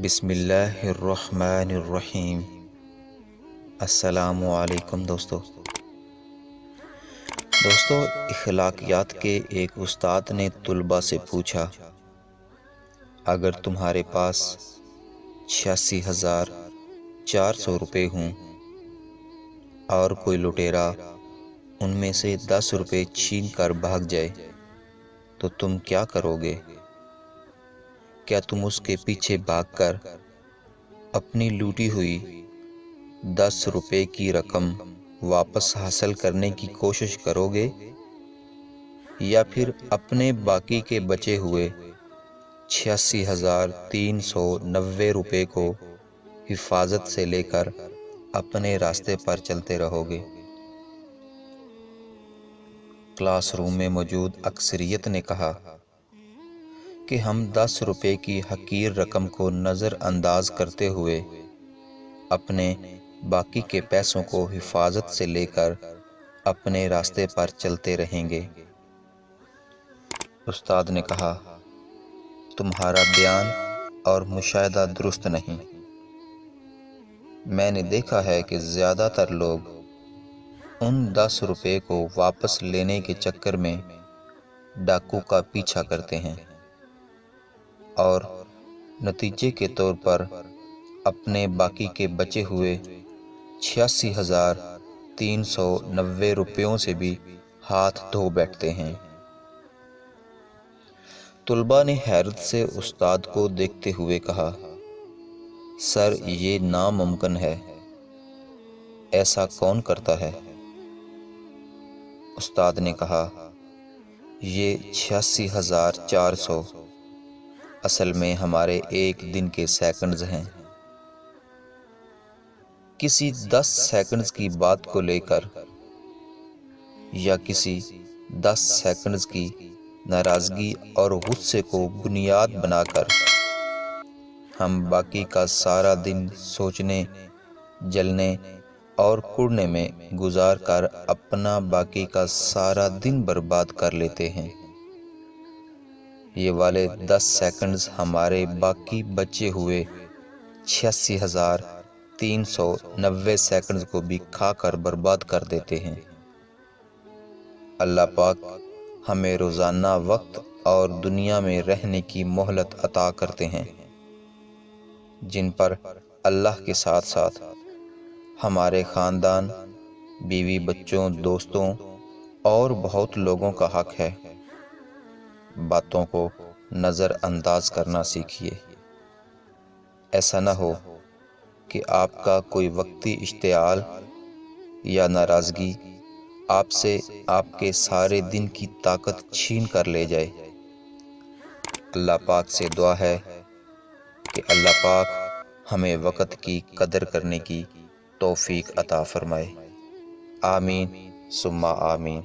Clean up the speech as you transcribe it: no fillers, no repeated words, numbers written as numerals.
بسم اللہ الرحمن الرحیم۔ السلام علیکم دوستو، اخلاقیات کے ایک استاد نے طلباء سے پوچھا، اگر تمہارے پاس 86,400 روپے ہوں اور کوئی لٹیرا ان میں سے 10 روپے چھین کر بھاگ جائے تو تم کیا کرو گے؟ کیا تم اس کے پیچھے بھاگ کر اپنی لوٹی ہوئی 10 روپے کی رقم واپس حاصل کرنے کی کوشش کرو گے، یا پھر اپنے باقی کے بچے ہوئے 86,390 روپے کو حفاظت سے لے کر اپنے راستے پر چلتے رہو گے؟ کلاس روم میں موجود اکثریت نے کہا کہ ہم 10 روپے کی حقیر رقم کو نظر انداز کرتے ہوئے اپنے باقی کے پیسوں کو حفاظت سے لے کر اپنے راستے پر چلتے رہیں گے۔ استاد نے کہا، تمہارا بیان اور مشاہدہ درست نہیں۔ میں نے دیکھا ہے کہ زیادہ تر لوگ ان 10 روپے کو واپس لینے کے چکر میں ڈاکو کا پیچھا کرتے ہیں اور نتیجے کے طور پر اپنے باقی کے بچے ہوئے 86,390 روپیوں سے بھی ہاتھ دھو بیٹھتے ہیں۔ طلباء نے حیرت سے استاد کو دیکھتے ہوئے کہا، سر یہ ناممکن ہے، ایسا کون کرتا ہے؟ استاد نے کہا، یہ 86,400 اصل میں ہمارے ایک دن کے سیکنڈز ہیں۔ کسی 10 سیکنڈز کی بات کو لے کر یا کسی 10 سیکنڈز کی ناراضگی اور غصے کو بنیاد بنا کر ہم باقی کا سارا دن سوچنے، جلنے اور کڑنے میں گزار کر اپنا باقی کا سارا دن برباد کر لیتے ہیں۔ یہ والے 10 سیکنڈز ہمارے باقی بچے ہوئے 86,390 سیکنڈز کو بھی کھا کر برباد کر دیتے ہیں۔ اللہ پاک ہمیں روزانہ وقت اور دنیا میں رہنے کی مہلت عطا کرتے ہیں، جن پر اللہ کے ساتھ ساتھ ہمارے خاندان، بیوی بچوں، دوستوں اور بہت لوگوں کا حق ہے۔ باتوں کو نظر انداز کرنا سیکھیے۔ ایسا نہ ہو کہ آپ کا کوئی وقتی اشتعال یا ناراضگی آپ سے آپ کے سارے دن کی طاقت چھین کر لے جائے۔ اللہ پاک سے دعا ہے کہ اللہ پاک ہمیں وقت کی قدر کرنے کی توفیق عطا فرمائے۔ آمین ثم آمین۔